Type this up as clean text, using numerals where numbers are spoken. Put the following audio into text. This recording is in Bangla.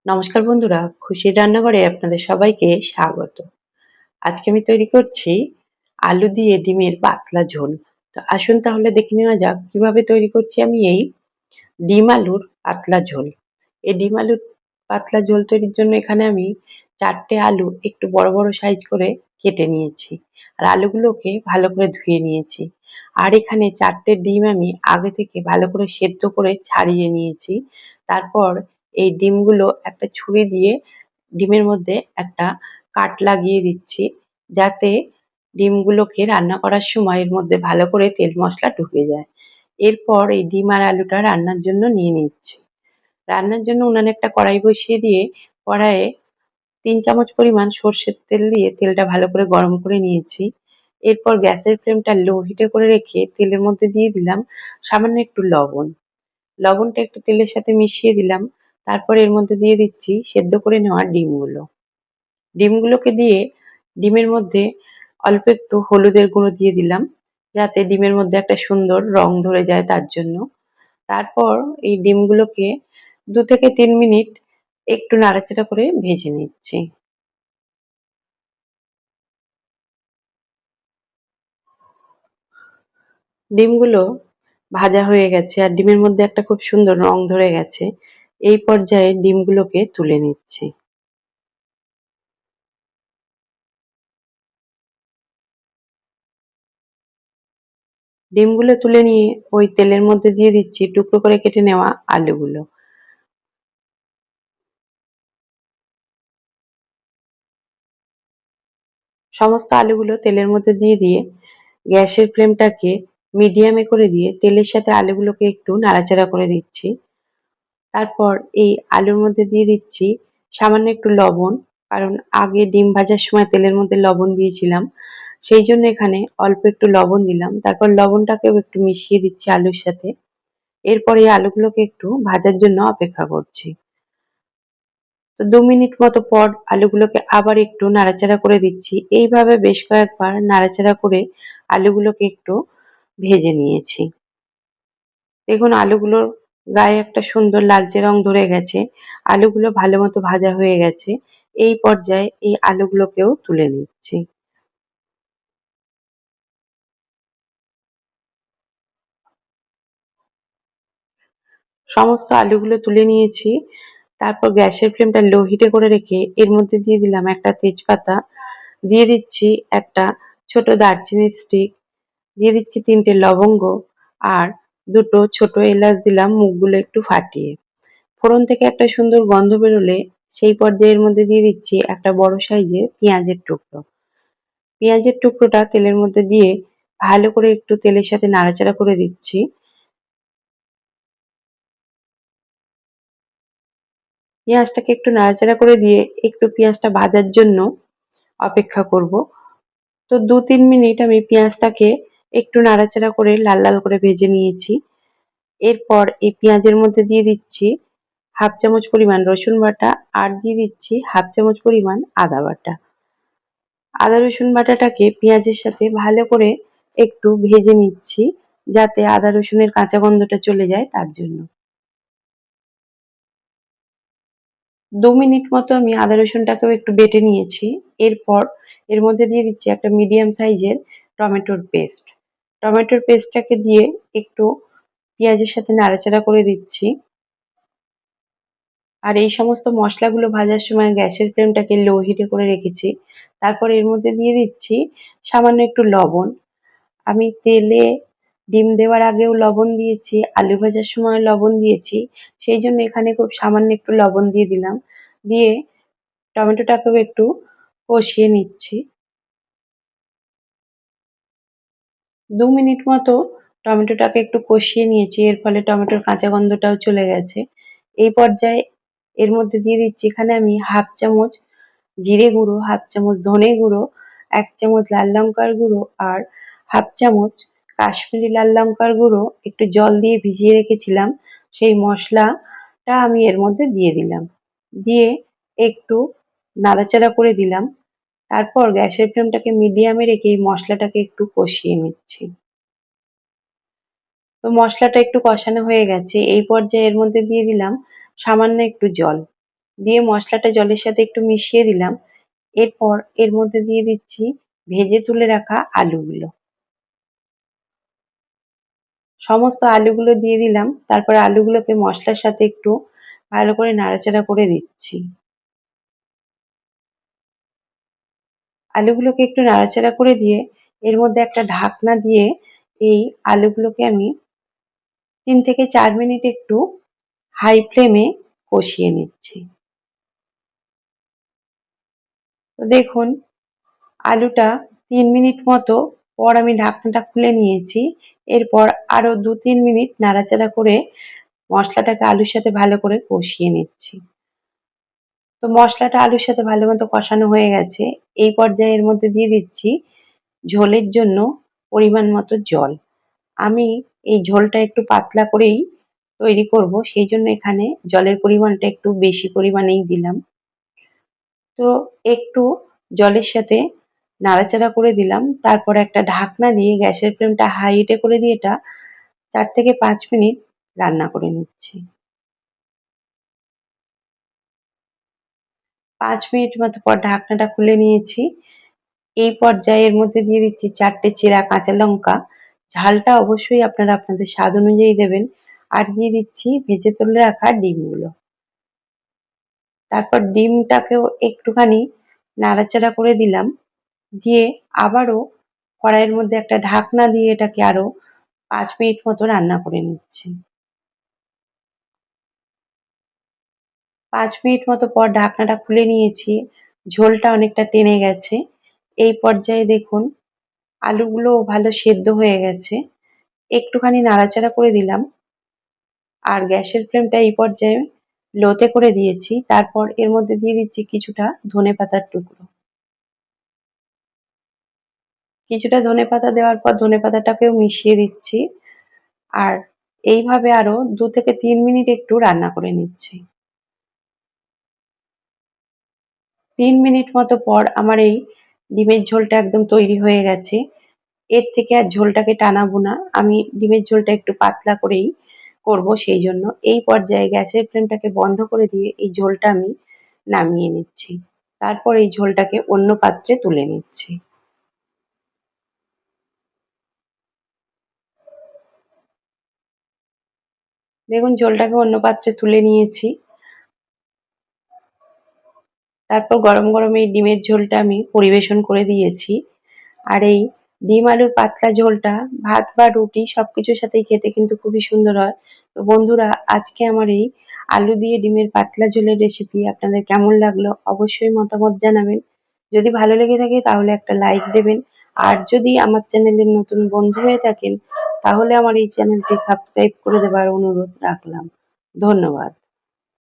নমস্কার বন্ধুরা, খুশির রান্নাঘরে আপনাদের সবাইকে স্বাগত। আজকে আমি তৈরি করছি আলু দিয়ে ডিমের পাতলা ঝোল। তো আসুন তাহলে দেখে নেওয়া যাক কিভাবে তৈরি করছি আমি এই ডিম আলুর পাতলা ঝোল। এই ডিম আলুর পাতলা ঝোল তৈরির জন্য এখানে আমি 4টে আলু একটু বড় বড় সাইজ করে কেটে নিয়েছি। আর আলুগুলোকে ভালো করে ধুয়ে নিয়েছি। আর এখানে 4টে ডিম আমি আগে থেকে ভালো করে সেদ্ধ করে ছাড়িয়ে নিয়েছি। তারপর এই ডিমগুলো একটা ছুরি দিয়ে ডিমের মধ্যে একটা কাট লাগিয়ে দিচ্ছি, যাতে ডিমগুলোকে রান্না করার সময় এর মধ্যে ভালো করে তেল মশলা ঢুকে যায়। এরপর এই ডিম আর আলুটা রান্নার জন্য নিয়ে নিচ্ছি। রান্নার জন্য উনানে একটা কড়াই বসিয়ে দিয়ে কড়াইয়ে 3 চামচ পরিমাণ সর্ষের তেল দিয়ে তেলটা ভালো করে গরম করে নিয়েছি। এরপর গ্যাসের ফ্লেমটা লো হিটে করে রেখে তেলের মধ্যে দিয়ে দিলাম সামান্য একটু লবণ। লবণটা একটু তেলের সাথে মিশিয়ে দিলাম। তারপর এর মধ্যে দিয়ে দিচ্ছি সেদ্ধ করে নেওয়া ডিমগুলো। ডিমগুলোকে দিয়ে ডিমের মধ্যে অল্প একটু হলুদের গুঁড়ো দিয়ে দিলাম, যাতে ডিমের মধ্যে একটা সুন্দর রং ধরে যায় তার জন্য। তারপর এই ডিমগুলোকে 2 থেকে 3 মিনিট একটু নাড়াচাড়া করে ভেজে নিচ্ছি। ডিমগুলো ভাজা হয়ে গেছে আর ডিমের মধ্যে একটা খুব সুন্দর রং ধরে গেছে। এই পর্যায়ে ডিমগুলোকে তুলে নিচ্ছি। ডিমগুলো তুলে নিয়ে ওই তেলের মধ্যে দিয়ে দিচ্ছি টুকরো করে কেটে নেওয়া আলুগুলো। সমস্ত আলুগুলো তেলের মধ্যে দিয়ে গ্যাসের ফ্লেমটাকে মিডিয়ামে করে দিয়ে তেলের সাথে আলুগুলোকে একটু নাড়াচাড়া করে দিচ্ছি। তারপর এই আলুর মধ্যে দিয়ে দিচ্ছি সামান্য একটু লবণ, কারণ আগে ডিম ভাজার সময় তেলের মধ্যে লবণ দিয়েছিলাম, সেই জন্য এখানে অল্প একটু লবণ দিলাম। তারপর লবণটাকেও একটু মিশিয়ে দিচ্ছি আলুর সাথে। এরপর এই আলুগুলোকে একটু ভাজার জন্য অপেক্ষা করছি। তো 2 মিনিট মতো পর আলুগুলোকে আবার একটু নাড়াচাড়া করে দিচ্ছি। এইভাবে বেশ কয়েকবার নাড়াচাড়া করে আলুগুলোকে একটু ভেজে নিয়েছি। দেখুন আলুগুলোর গায়ে একটা সুন্দর লালচে রং ধরে গেছে। আলুগুলো ভালো মতো ভাজা হয়ে গেছে। এই পর্যায়ে এই আলুগুলোকেও তুলে নিচ্ছি। সমস্ত আলুগুলো তুলে নিয়েছি। তারপর গ্যাসের ফ্লেমটা লো হিটে করে রেখে এর মধ্যে দিয়ে দিলাম একটা তেজপাতা, দিয়ে দিচ্ছি একটা ছোট দারচিনির স্টিক, দিয়ে দিচ্ছি 3টে লবঙ্গ আর 2টো ছোট এলাচ দিলাম মুখগুলো একটু ফাটিয়ে। ফোড়ন থেকে একটা সুন্দর গন্ধ বেরোলে সেই পর্যায়ে এর মধ্যে দিয়ে দিচ্ছি একটা বড় সাইজের পেঁয়াজের টুকরো। পেঁয়াজের টুকরোটা তেলের মধ্যে দিয়ে ভালো করে একটু তেলের সাথে নাড়াচাড়া করে দিচ্ছি। পেঁয়াজটাকে একটু নাড়াচাড়া করে দিয়ে একটু পেঁয়াজটা ভাজার জন্য অপেক্ষা করব। তো 2-3 মিনিট আমি পেঁয়াজটাকে একটু নাড়াচাড়া করে লাল লাল করে ভেজে নিয়েছি। এরপর এই পেঁয়াজের মধ্যে দিয়ে দিচ্ছি 1/2 চামচ পরিমাণ রসুন বাটা আর দিয়ে দিচ্ছি 1/2 চামচ পরিমাণ আদা বাটা। আদা রসুন বাটাটাকে পেঁয়াজের সাথে ভালো করে একটু ভেজে নিচ্ছি, যাতে আদা রসুনের কাঁচা গন্ধটা চলে যায় তার জন্য। 2 মিনিট মতো আমি আদা রসুনটাকেও একটু বেটে নিয়েছি। এরপর এর মধ্যে দিয়ে দিচ্ছি একটা মিডিয়াম সাইজের টমেটোর পেস্ট। টমেটোর পেস্টটাকে দিয়ে একটু পেঁয়াজের সাথে নাড়াচাড়া করে দিচ্ছি। আর এই সমস্ত মশলাগুলো ভাজার সময় গ্যাসের ফ্লেমটাকে লো হিটে করে রেখেছি। তারপর এর মধ্যে দিয়ে দিচ্ছি সামান্য একটু লবণ। আমি তেলে ডিম দেওয়ার আগেও লবণ দিয়েছি, আলু ভাজার সময় লবণ দিয়েছি। সেই জন্য এখানে খুব সামান্য একটু লবণ দিয়ে দিলাম। দিয়ে টমেটোটাকেও একটু কষিয়ে নিচ্ছি। 2 মিনিট মতো টমেটোটাকে একটু কষিয়ে নিয়েছি। এর ফলে টমেটোর কাঁচা গন্ধটাও চলে গেছে। এই পর্যায়ে এর মধ্যে দিয়ে দিচ্ছি এখানে আমি 1/2 চামচ জিরে গুঁড়ো, 1/2 চামচ ধনে গুঁড়ো, 1 চামচ লাল লঙ্কার গুঁড়ো আর 1/2 চামচ কাশ্মীরি লাল লঙ্কার গুঁড়ো একটু জল দিয়ে ভিজিয়ে রেখেছিলাম। সেই মশলাটা আমি এর মধ্যে দিয়ে দিলাম। দিয়ে একটু নাড়াচাড়া করে দিলাম। তারপর গ্যাসের ফ্লেমটাকে মিডিয়ামে রেখে এই মশলাটাকে একটু কষিয়ে নিচ্ছি। তো মশলাটা একটু কষানো হয়ে গেছে। এই পর্যায়ে এর মধ্যে দিয়ে দিলাম সামান্য একটু জল। দিয়ে মশলাটা জলের সাথে একটু মিশিয়ে দিলাম। এরপর এর মধ্যে দিয়ে দিচ্ছি ভেজে তুলে রাখা আলুগুলো। সমস্ত আলুগুলো দিয়ে দিলাম, তারপর আলুগুলোকে মশলার সাথে একটু ভালো করে নাড়াচাড়া করে দিচ্ছি। আলুগুলোকে একটু নাড়াচাড়া করে দিয়ে এর মধ্যে একটা ঢাকনা দিয়ে এই আলুগুলোকে আমি 3 থেকে 4 মিনিট একটু হাই ফ্লেমে কষিয়ে নিচ্ছি। তো দেখুন আলুটা 3 মিনিট মতো পর আমি ঢাকনাটা খুলে নিয়েছি। এরপর আরো 2-3 মিনিট নাড়াচাড়া করে মশলাটাকে আলুর সাথে ভালো করে কষিয়ে নিচ্ছি। তো মশলাটা আলুর সাথে ভালো মতো কষানো হয়ে গেছে। এই পর্যায়ে এর মধ্যে দিয়ে দিচ্ছি ঝোলের জন্য পরিমাণ মতো জল। আমি এই ঝোলটা একটু পাতলা করেই তৈরি করব, সেই জন্য এখানে জলের পরিমাণটা একটু বেশি পরিমাণেই দিলাম। তো একটু জলের সাথে নাড়াচাড়া করে দিলাম, তারপর একটা ঢাকনা দিয়ে গ্যাসের ফ্লেমটা হাই হিটে করে দিয়ে এটা 4 থেকে 5 মিনিট রান্না করে নিচ্ছি। 5 মিনিট মতো পর ঢাকনাটা খুলে নিয়েছি। এই পর্যায়ে এর মধ্যে দিয়ে দিচ্ছি 4টে চেরা কাঁচা লঙ্কা। ঝালটা অবশ্যই আপনারা আপনাদের স্বাদ অনুযায়ী দেবেন। আর দিয়ে দিচ্ছি ভেজে তুলে রাখা ডিমগুলো। তারপর ডিমটাকেও একটুখানি নাড়াচাড়া করে দিলাম, দিয়ে আবারও কড়াইয়ের মধ্যে একটা ঢাকনা দিয়ে এটাকে আরো 5 মিনিট মতো রান্না করে নিচ্ছি। 5 মিনিট মতো পর ঢাকনাটা খুলে নিয়েছি। ঝোলটা অনেকটা টেনে গেছে। এই পর্যায়ে দেখুন আলুগুলো ভালো সেদ্ধ হয়ে গেছে। একটুখানি নাড়াচাড়া করে দিলাম আর গ্যাসের ফ্লেমটা এই পর্যায়ে লোতে করে দিয়েছি। তারপর এর মধ্যে দিয়ে দিচ্ছি কিছুটা ধনেপাতার টুকরো। কিছুটা ধনেপাতা দেওয়ার পর ধনেপাতাটাকেও মিশিয়ে দিচ্ছি। আর এইভাবে আরো 2 থেকে 3 মিনিট একটু রান্না করে নিচ্ছি। 3 মিনিট মতো পর আমার এই ডিমের ঝোলটা একদম তৈরি হয়ে গেছে। এর থেকে আর ঝোলটাকে টানাবো না। আমি ডিমের ঝোলটা একটু পাতলা করেই করব, সেই জন্য এই পর্যায়ে গ্যাসের ফ্লেমটাকে বন্ধ করে দিয়ে এই ঝোলটা আমি নামিয়ে নিচ্ছি। তারপর এই ঝোলটাকে অন্য পাত্রে তুলে নিচ্ছি। দেখুন ঝোলটাকে অন্য পাত্রে তুলে নিয়েছি। তারপর গরম গরম এই ডিমের ঝোলটা আমি পরিবেশন করে দিয়েছি। আর এই ডিম আলুর পাতলা ঝোলটা ভাত বা রুটি সবকিছুর সাথেই খেতে কিন্তু খুবই সুন্দর হয়। তো বন্ধুরা, আজকে আমার এই আলু দিয়ে ডিমের পাতলা ঝোলের রেসিপি আপনাদের কেমন লাগলো অবশ্যই মতামত জানাবেন। যদি ভালো লেগে থাকে তাহলে একটা লাইক দেবেন। আর যদি আমার চ্যানেলের নতুন বন্ধু হয়ে থাকেন তাহলে আমার এই চ্যানেলটি সাবস্ক্রাইব করে দেবার অনুরোধ রাখলাম। ধন্যবাদ।